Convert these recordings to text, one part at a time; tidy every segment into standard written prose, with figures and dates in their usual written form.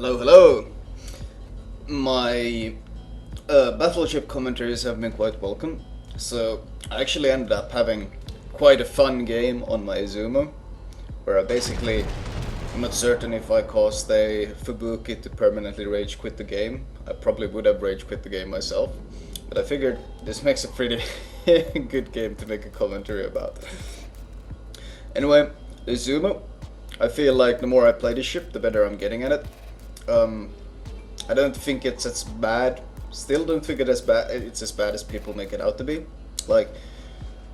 Hello, hello! My battleship commentaries have been quite welcome, so I actually ended up having quite a fun game on my Izumo, where I'm not certain if I caused a Fubuki to permanently rage quit the game. I probably would have rage quit the game myself, but I figured this makes a pretty good game to make a commentary about. Anyway, Izumo, I feel like the more I play this ship, the better I'm getting at it. Um, I don't think it's as bad. Still don't think it's as bad as people make it out to be. Like,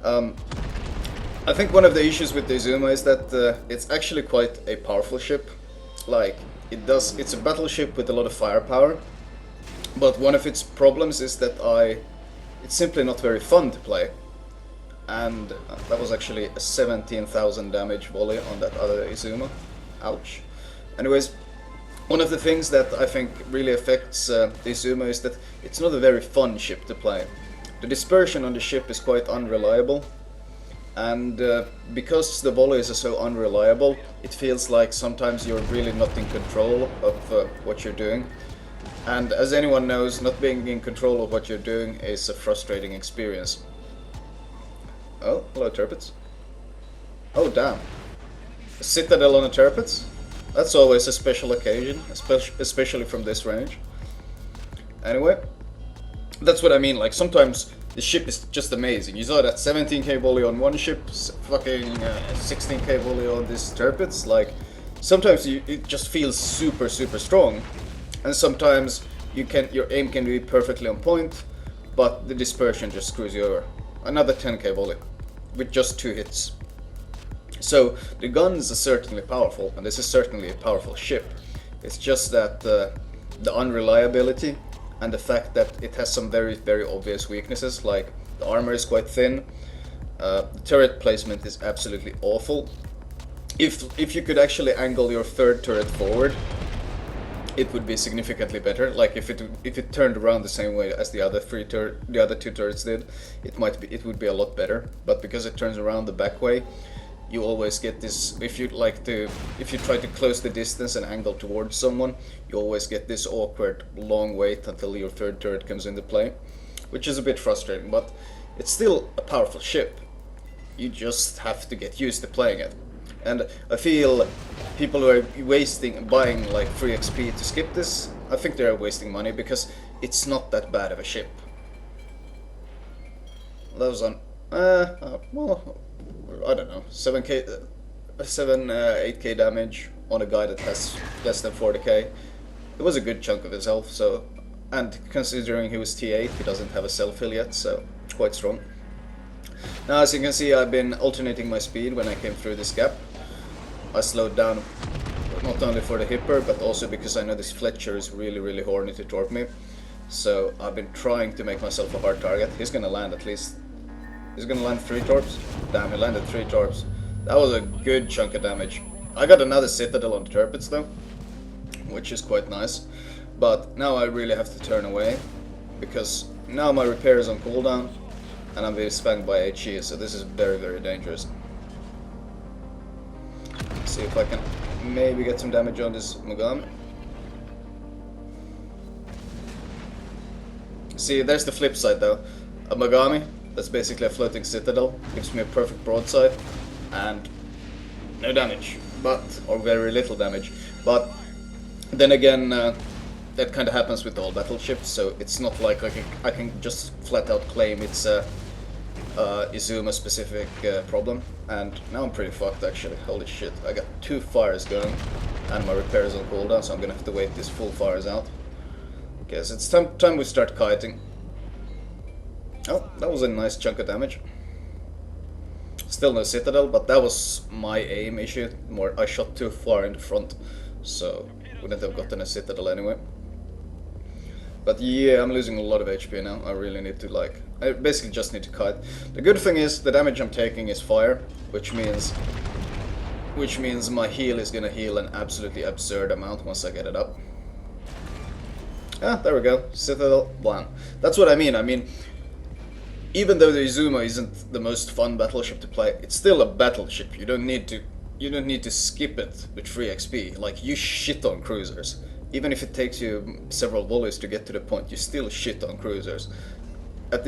um, I think one of the issues with the Izumo is that it's actually quite a powerful ship. Like, it's a battleship with a lot of firepower. But one of its problems is that it's simply not very fun to play. And that was actually a 17,000 damage volley on that other Izumo. Ouch. Anyways, one of the things that I think really affects the Izumo is that it's not a very fun ship to play. The dispersion on the ship is quite unreliable, and because the volleys are so unreliable, it feels like sometimes you're really not in control of what you're doing. And as anyone knows, not being in control of what you're doing is a frustrating experience. Oh, hello Turpits. Oh damn. A citadel on a Turpits? That's always a special occasion, especially from this range. Anyway, that's what I mean, like sometimes the ship is just amazing. You saw that 17k volley on one ship, fucking 16k volley on this Turpits, like sometimes it just feels super strong. And sometimes your aim can be perfectly on point, but the dispersion just screws you over. Another 10k volley, with just 2 hits. So the guns are certainly powerful, and this is certainly a powerful ship. It's just that the unreliability and the fact that it has some very obvious weaknesses, like the armor is quite thin, the turret placement is absolutely awful. If you could actually angle your third turret forward, it would be significantly better. Like if it turned around the same way as the other two turrets did, it would be a lot better. But because it turns around the back way, you always get this. If you try to close the distance and angle towards someone, you always get this awkward long wait until your third turret comes into play, which is a bit frustrating. But it's still a powerful ship. You just have to get used to playing it. And I feel people who are buying like free XP to skip this, I think they're wasting money because it's not that bad of a ship. That was on, well, I don't know, 8k damage on a guy that has less than 40k. It was a good chunk of his health, so, and considering he was T8, he doesn't have a self-heal yet, so quite strong. Now, as you can see, I've been alternating my speed when I came through this gap. I slowed down not only for the hipper, but also because I know this Fletcher is really horny to torp me. So I've been trying to make myself a hard target. He's gonna land at least. He's gonna land 3 torps. Damn, he landed 3 torps. That was a good chunk of damage. I got another citadel on the Turpits though, which is quite nice. But now I really have to turn away, because now my repair is on cooldown, and I'm being spammed by HE, so this is very dangerous. See if I can maybe get some damage on this Mogami. See, there's the flip side though. A Mogami, that's basically a floating citadel, gives me a perfect broadside, and no damage, or very little damage. But then again, that kind of happens with all battleships, so it's not like I can just flat out claim it's a Izumo specific problem. And now I'm pretty fucked actually. Holy shit, I got 2 fires going and my repair is on cooldown, so I'm gonna have to wait these full fires out. Okay, so it's time we start kiting. Oh, that was a nice chunk of damage. Still no citadel, but that was my aim issue. I shot too far in the front, so wouldn't have gotten a citadel anyway. But yeah, I'm losing a lot of HP now. I really need to I basically just need to kite. The good thing is the damage I'm taking is fire, which means my heal is gonna heal an absolutely absurd amount once I get it up. Ah, there we go. Citadel, blam. That's what I mean. I mean, even though the Izumo isn't the most fun battleship to play, it's still a battleship. You don't need to skip it with free XP. Like, you shit on cruisers. even if it takes you several volleys to get to the point, you still shit on cruisers. At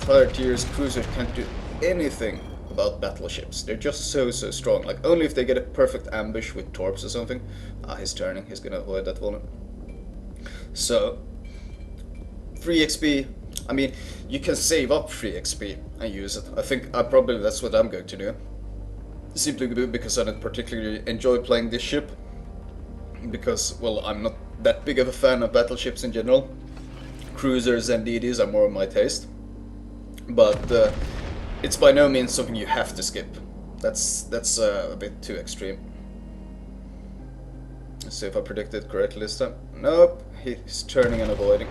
higher tiers, cruisers can't do anything about battleships. They're just so strong. Like, only if they get a perfect ambush with torps or something. Ah, he's turning. He's gonna avoid that volley. So, free XP. I mean, you can save up free XP and use it. I think probably that's what I'm going to do. Simply because I don't particularly enjoy playing this ship. Because, well, I'm not that big of a fan of battleships in general. Cruisers and DDs are more of my taste. But it's by no means something you have to skip. That's a bit too extreme. Let's see if I predicted correctly this time. Nope, he's turning and avoiding.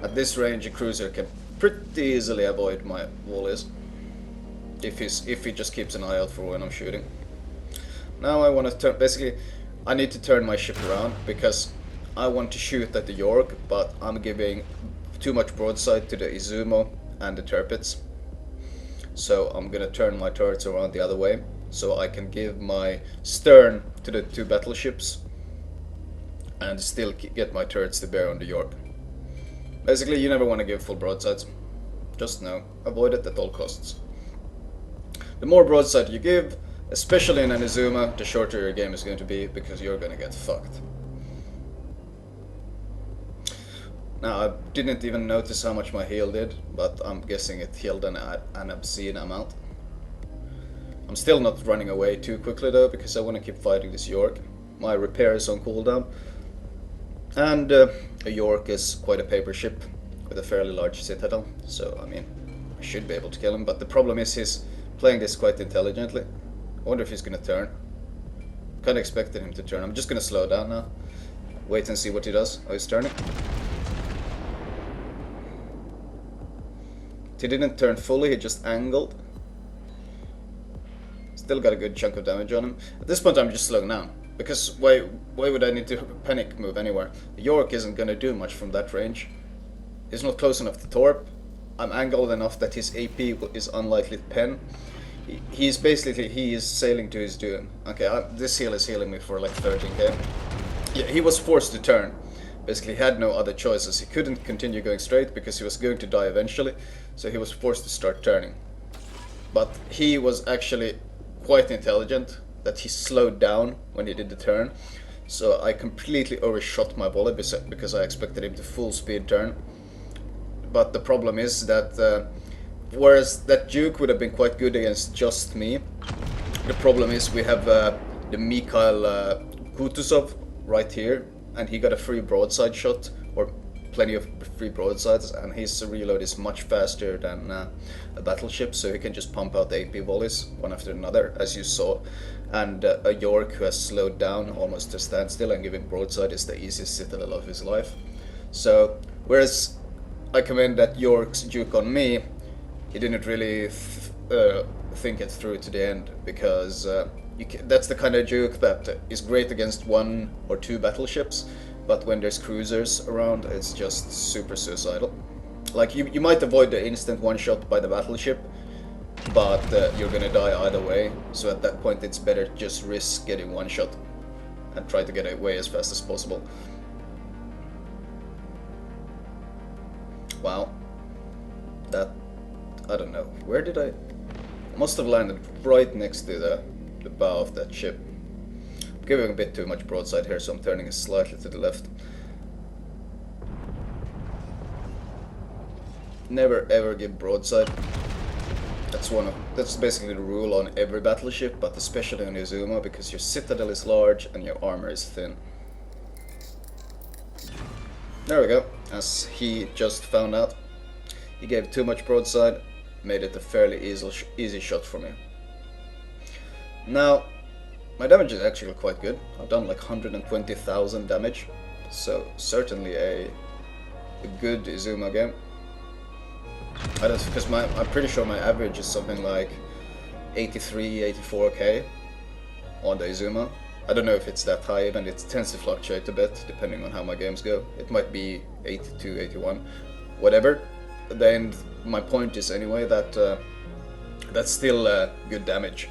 At this range, a cruiser can pretty easily avoid my volleys. If he just keeps an eye out for when I'm shooting. Now I want to turn. Basically, I need to turn my ship around because I want to shoot at the York, but I'm giving too much broadside to the Izumo and the turrets. So I'm gonna turn my turrets around the other way, so I can give my stern to the two battleships and still get my turrets to bear on the York. Basically, you never want to give full broadsides. Just know, avoid it at all costs. The more broadside you give, especially in an Izumo, the shorter your game is going to be, because you're gonna get fucked. Now, I didn't even notice how much my heal did, but I'm guessing it healed an obscene amount. I'm still not running away too quickly though, because I want to keep fighting this York. My repair is on cooldown. And a York is quite a paper ship with a fairly large citadel, so I mean, I should be able to kill him, but the problem is he's playing this quite intelligently. I wonder if he's gonna turn. Kinda expected him to turn. I'm just gonna slow down now. Wait and see what he does. Oh, he's turning. He didn't turn fully, he just angled. Still got a good chunk of damage on him. At this point I'm just slowing down. Because why would I need to panic move anywhere? The York isn't gonna do much from that range. He's not close enough to torp. I'm angled enough that his AP is unlikely to pen. He is sailing to his doom. Okay, this heal is healing me for like 13k. Yeah, he was forced to turn. Basically, he had no other choices. He couldn't continue going straight because he was going to die eventually, so he was forced to start turning. But he was actually quite intelligent, that he slowed down when he did the turn, so I completely overshot my volley because I expected him to full speed turn. But the problem is that whereas that Duke would have been quite good against just me, the problem is we have the Mikhail Kutuzov right here, and he got a free broadside shot, or plenty of free broadsides, and his reload is much faster than a battleship, so he can just pump out AP volleys one after another, as you saw. And a York who has slowed down almost to standstill and giving broadside is the easiest citadel of his life. So, whereas I commend that York's Duke on me, he didn't really think it through to the end, because that's the kind of Duke that is great against one or two battleships, but when there's cruisers around, it's just super suicidal. Like, you might avoid the instant one-shot by the battleship, but you're gonna die either way, so at that point it's better to just risk getting one shot and try to get away as fast as possible. Wow. That... I don't know. Where did I must have landed right next to the bow of that ship. I'm giving a bit too much broadside here, so I'm turning it slightly to the left. Never ever give broadside. That's basically the rule on every battleship, but especially on Izumo, because your citadel is large and your armor is thin. There we go, as he just found out. He gave too much broadside, made it a fairly easy shot for me. Now, my damage is actually quite good. I've done like 120,000 damage, so certainly a good Izumo game. I don't, because I'm pretty sure my average is something like 83, 84k on the Izumo. I don't know if it's that high, even it tends to fluctuate a bit depending on how my games go. It might be 82, 81, whatever. Then my point is anyway that that's still good damage.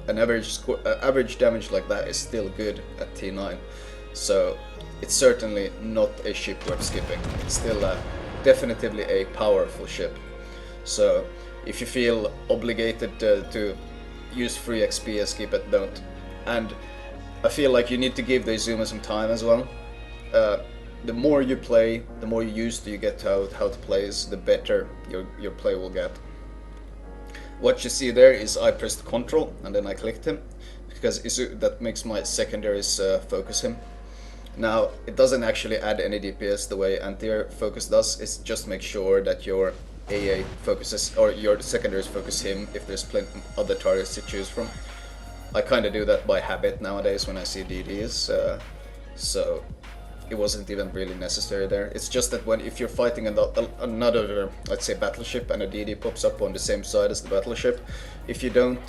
An average damage like that is still good at T9. So it's certainly not a ship worth skipping. It's still definitively a powerful ship. So if you feel obligated to use free XP, skip it, don't. And I feel like you need to give the Izumo some time as well. The more you play, the more used you get to how to play, the better your play will get. What you see there is I pressed Control and then I clicked him, because that makes my secondaries focus him. Now, it doesn't actually add any DPS the way anti-air focus does, it just makes sure that your AA focuses, or your secondaries focus him if there's plenty other targets to choose from. I kinda do that by habit nowadays when I see DDs, so it wasn't even really necessary there. It's just that if you're fighting another, let's say, battleship, and a DD pops up on the same side as the battleship, if you don't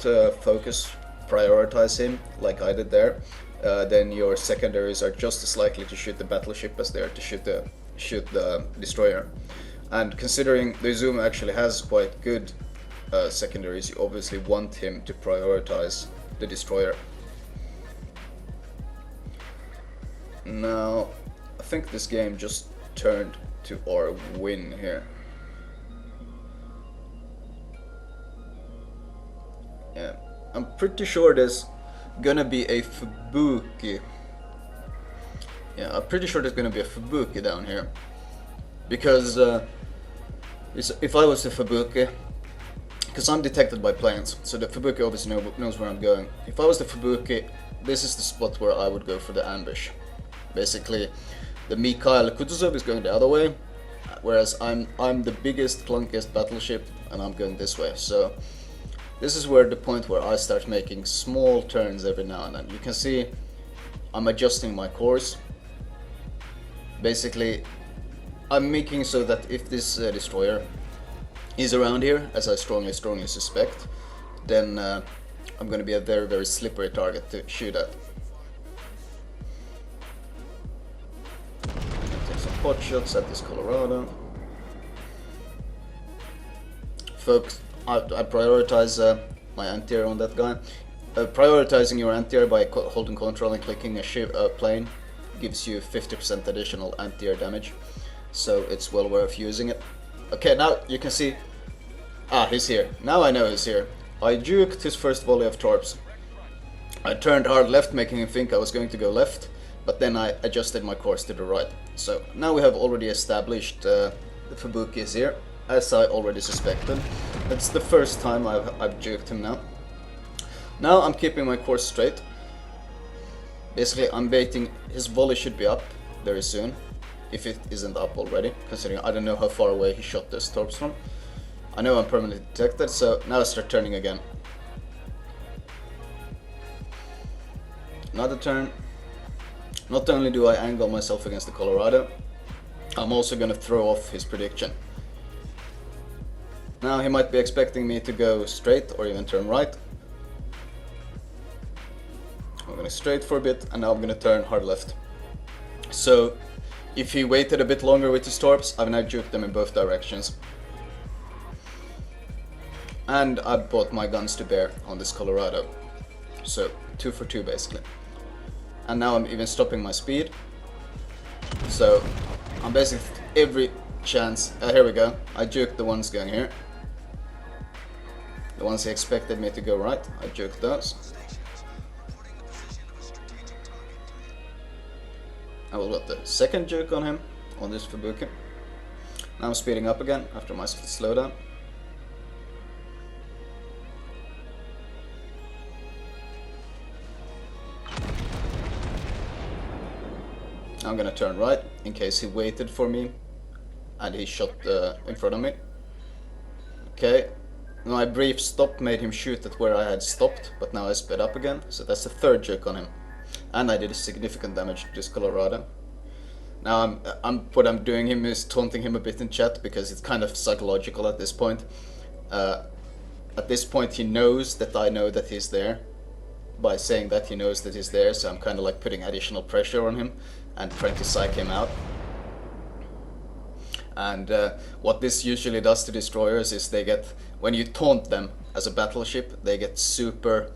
prioritize him like I did there, then your secondaries are just as likely to shoot the battleship as they are to shoot the destroyer. And considering the Izumo actually has quite good secondaries, you obviously want him to prioritize the destroyer. Now, I think this game just turned to our win here. Yeah, I'm pretty sure there's gonna be a Fubuki. Yeah, I'm pretty sure there's gonna be a Fubuki down here. Because if I was the Fubuki, because I'm detected by planes, so the Fubuki obviously knows where I'm going. If I was the Fubuki, this is the spot where I would go for the ambush. Basically, the Mikhail Kutuzov is going the other way, whereas I'm the biggest, clunkiest battleship, and I'm going this way. So this is where the point where I start making small turns every now and then. You can see I'm adjusting my course. Basically, I'm making so that if this destroyer is around here, as I strongly suspect, then I'm going to be a very, very slippery target to shoot at. Take some pot shots at this Colorado. Folks, I prioritize my anti-air on that guy. Prioritizing your anti-air by holding Control and clicking a plane gives you 50% additional anti-air damage, so it's well worth using it. Okay, now you can see, he's here. Now I know he's here. I juked his first volley of torps. I turned hard left, making him think I was going to go left, but then I adjusted my course to the right. So now we have already established the Fubuki is here, as I already suspected. That's the first time I've juked him now. Now I'm keeping my course straight. Basically, I'm baiting. His volley should be up very soon, if it isn't up already, considering I don't know how far away he shot those torps from. I know I'm permanently detected, so now I start turning again. Another turn. Not only do I angle myself against the Colorado, I'm also gonna throw off his prediction. Now he might be expecting me to go straight or even turn right. I'm going straight for a bit, and now I'm going to turn hard left. So if he waited a bit longer with his torps, I've now juked them in both directions. And I brought my guns to bear on this Colorado. So 2 for 2 basically. And now I'm even stopping my speed. So I'm basically every chance. Here we go. I juked the ones going here. The ones he expected me to go right, I juked those. I will got the second juke on him, on this Fubuki. Now I'm speeding up again after my slowdown. I'm gonna turn right in case he waited for me and he shot in front of me. Okay, my brief stop made him shoot at where I had stopped, but now I sped up again, so that's the third juke on him. And I did significant damage to this Colorado. Now what I'm doing him is taunting him a bit in chat, because it's kind of psychological at this point. At this point he knows that I know that he's there. By saying that, he knows that he's there, so I'm kind of like putting additional pressure on him and trying to psych him out. And what this usually does to destroyers is they get, when you taunt them as a battleship, they get super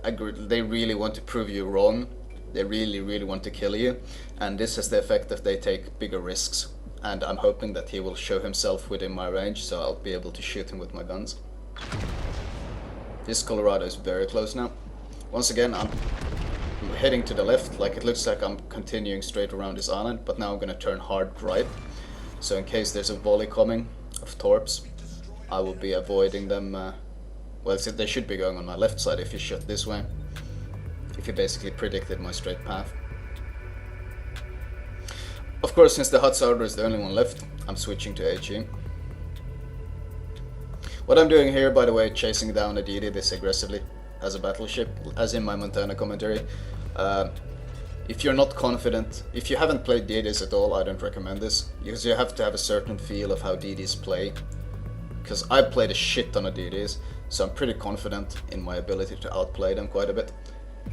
they really want to prove you wrong They really, really want to kill you, and this has the effect that they take bigger risks. And I'm hoping that he will show himself within my range, so I'll be able to shoot him with my guns. This Colorado is very close now. Once again, I'm heading to the left, like it looks like I'm continuing straight around this island, but now I'm gonna turn hard right. So in case there's a volley coming of torps, I will be avoiding them. Well, they should be going on my left side if you shot this way. If you basically predicted my straight path. Of course, since the Hutsauder is the only one left, I'm switching to HE. What I'm doing here, by the way, chasing down a DD this aggressively as a battleship, as in my Montana commentary. If you're not confident, if you haven't played DDs at all, I don't recommend this, because you have to have a certain feel of how DDs play. Because I've played a shit ton of DDs, so I'm pretty confident in my ability to outplay them quite a bit.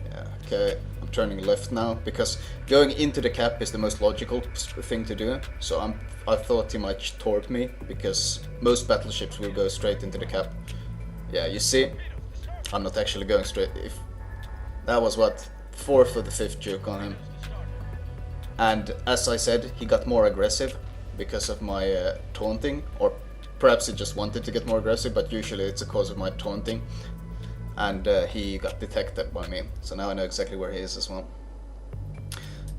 Yeah, okay, I'm turning left now, because going into the cap is the most logical thing to do, so I thought he might torp me, because most battleships will go straight into the cap. Yeah, you see, I'm not actually going straight. If that was what, 4th or the 5th juke on him. And as I said, he got more aggressive because of my taunting, or perhaps he just wanted to get more aggressive, but usually it's because of my taunting. And he got detected by me, so now I know exactly where he is as well.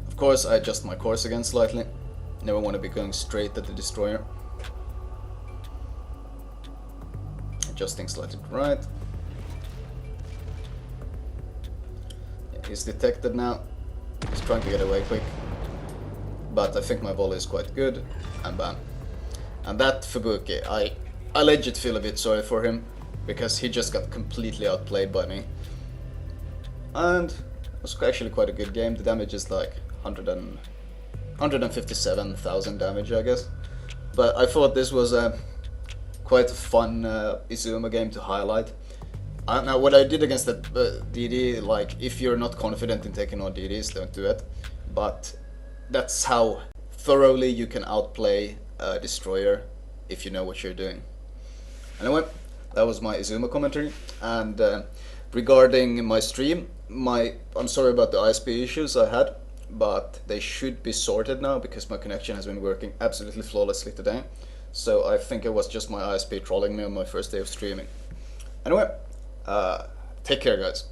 Of course, I adjust my course again slightly. Never want to be going straight at the destroyer. Adjusting slightly right. Yeah, he's detected now. He's trying to get away quick. But I think my volley is quite good, and bam. And that Fubuki, I legit feel a bit sorry for him, because he just got completely outplayed by me. And it was actually quite a good game. The damage is like 157,000 damage, I guess. But I thought this was quite a fun Izumo game to highlight. Now what I did against that DD, like, if you're not confident in taking on DDs, don't do it. But that's how thoroughly you can outplay a destroyer if you know what you're doing. Anyway, that was my Izumo commentary, and regarding my stream, I'm sorry about the ISP issues I had, but they should be sorted now because my connection has been working absolutely flawlessly today. So I think it was just my ISP trolling me on my first day of streaming. Anyway, take care, guys.